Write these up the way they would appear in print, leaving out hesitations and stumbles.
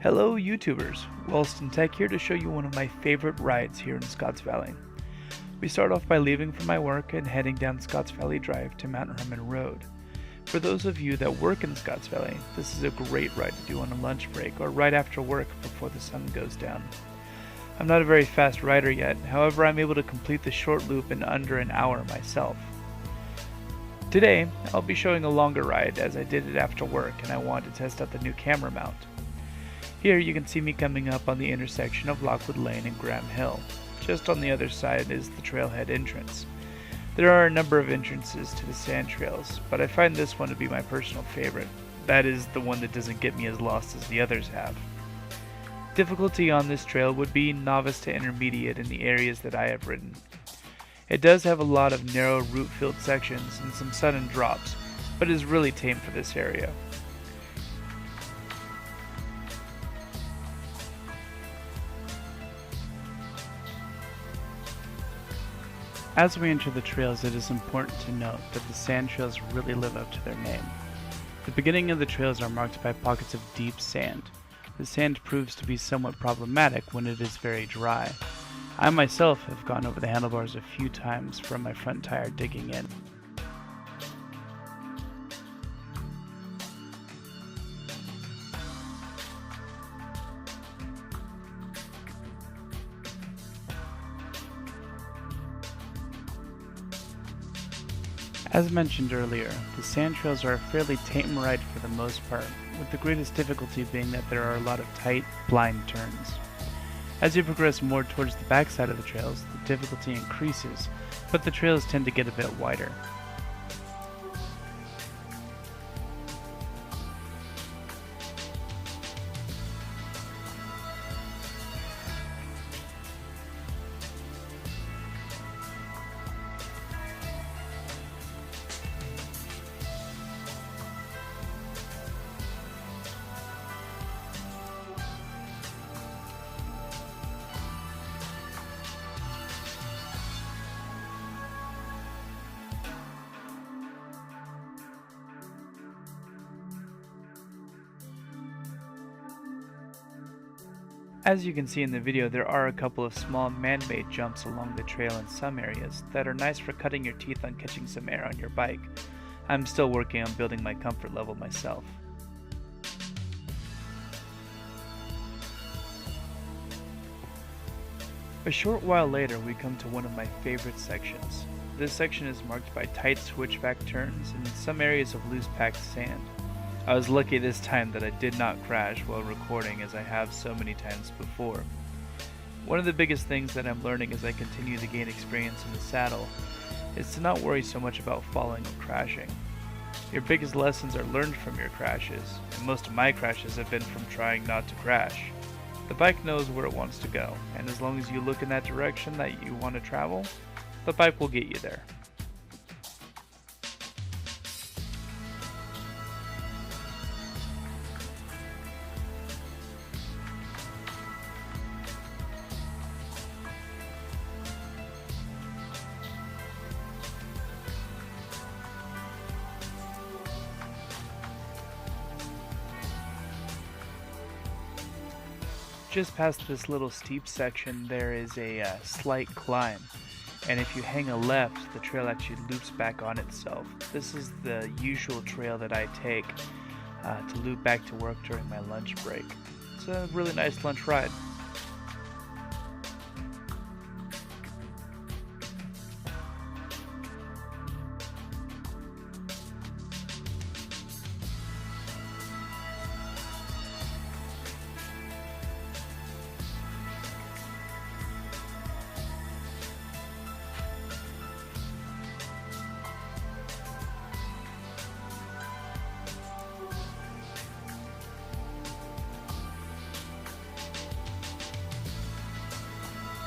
Hello YouTubers, ralstontech here to show you one of my favorite rides here in Scotts Valley. We start off by leaving from my work and heading down Scotts Valley Drive to Mount Herman Road. For those of you that work in Scotts Valley, this is a great ride to do on a lunch break or right after work before the sun goes down. I'm not a very fast rider yet, however I'm able to complete the short loop in under an hour myself. Today, I'll be showing a longer ride as I did it after work and I wanted to test out the new camera mount. Here you can see me coming up on the intersection of Lockwood Lane and Graham Hill. Just on the other side is the trailhead entrance. There are a number of entrances to the sand trails, but I find this one to be my personal favorite. That is the one that doesn't get me as lost as the others have. Difficulty on this trail would be novice to intermediate in the areas that I have ridden. It does have a lot of narrow root-filled sections and some sudden drops, but is really tame for this area. As we enter the trails, it is important to note that the sand trails really live up to their name. The beginning of the trails are marked by pockets of deep sand. The sand proves to be somewhat problematic when it is very dry. I myself have gone over the handlebars a few times from my front tire digging in. As mentioned earlier, the sand trails are a fairly tame ride for the most part, with the greatest difficulty being that there are a lot of tight, blind turns. As you progress more towards the backside of the trails, the difficulty increases, but the trails tend to get a bit wider. As you can see in the video, there are a couple of small man-made jumps along the trail in some areas that are nice for cutting your teeth on catching some air on your bike. I'm still working on building my comfort level myself. A short while later, we come to one of my favorite sections. This section is marked by tight switchback turns and some areas of loose packed sand. I was lucky this time that I did not crash while recording as I have so many times before. One of the biggest things that I'm learning as I continue to gain experience in the saddle is to not worry so much about falling or crashing. Your biggest lessons are learned from your crashes, and most of my crashes have been from trying not to crash. The bike knows where it wants to go, and as long as you look in that direction that you want to travel, the bike will get you there. Just past this little steep section there is a slight climb, and if you hang a left the trail actually loops back on itself. This is the usual trail that I take to loop back to work during my lunch break. It's a really nice lunch ride.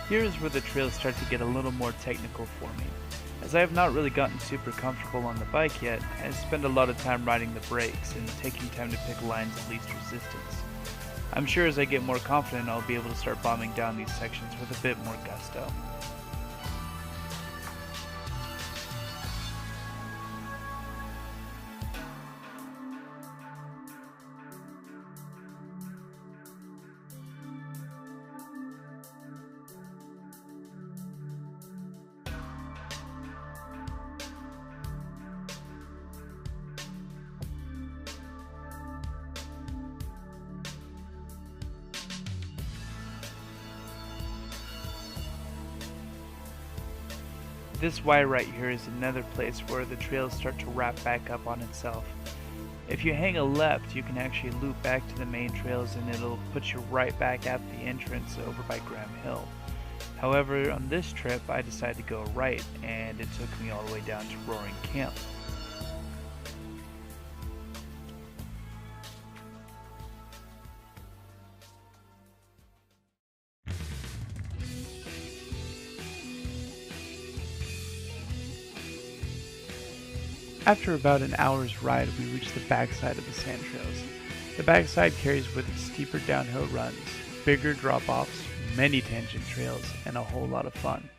Here is where the trails start to get a little more technical for me. As I have not really gotten super comfortable on the bike yet, I spend a lot of time riding the brakes and taking time to pick lines of least resistance. I'm sure as I get more confident I'll be able to start bombing down these sections with a bit more gusto. This Y right here is another place where the trails start to wrap back up on itself. If you hang a left, you can actually loop back to the main trails and it'll put you right back at the entrance over by Graham Hill. However, on this trip, I decided to go right, and it took me all the way down to Roaring Camp. After about an hour's ride, we reached the backside of the sand trails. The backside carries with it steeper downhill runs, bigger drop-offs, many tangent trails, and a whole lot of fun.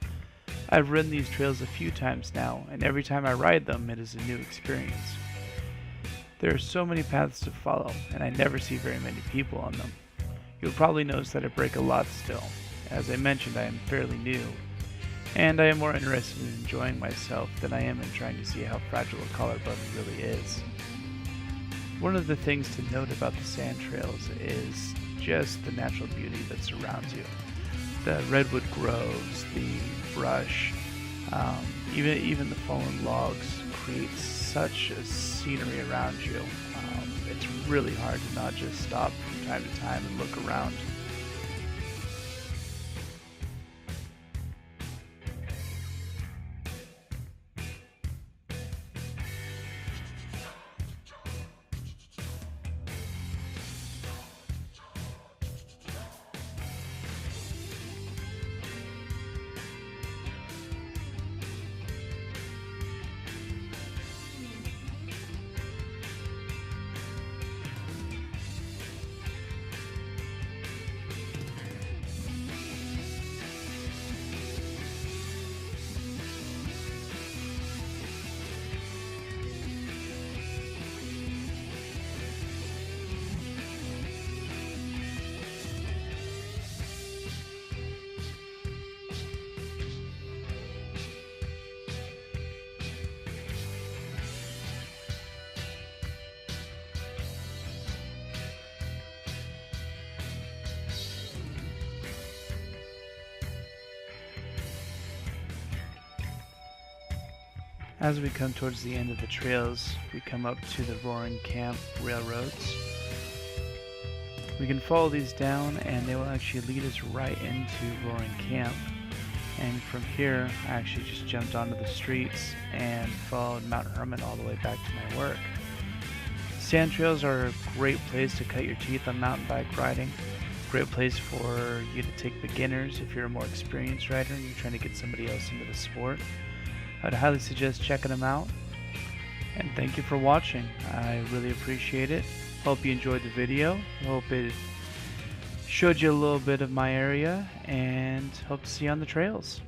I've ridden these trails a few times now, and every time I ride them, it is a new experience. There are so many paths to follow, and I never see very many people on them. You'll probably notice that I break a lot still. As I mentioned, I am fairly new, and I am more interested in enjoying myself than I am in trying to see how fragile a collarbone really is. One of the things to note about the sand trails is just the natural beauty that surrounds you. The redwood groves, the brush, even the fallen logs create such a scenery around you. It's really hard to not just stop from time to time and look around. As we come towards the end of the trails, we come up to the Roaring Camp railroads. We can follow these down and they will actually lead us right into Roaring Camp. And from here, I actually just jumped onto the streets and followed Mount Hermon all the way back to my work. Sand trails are a great place to cut your teeth on mountain bike riding. Great place for you to take beginners if you're a more experienced rider and you're trying to get somebody else into the sport. I'd highly suggest checking them out. And thank you for watching. I really appreciate it. Hope you enjoyed the video. Hope it showed you a little bit of my area, and hope to see you on the trails.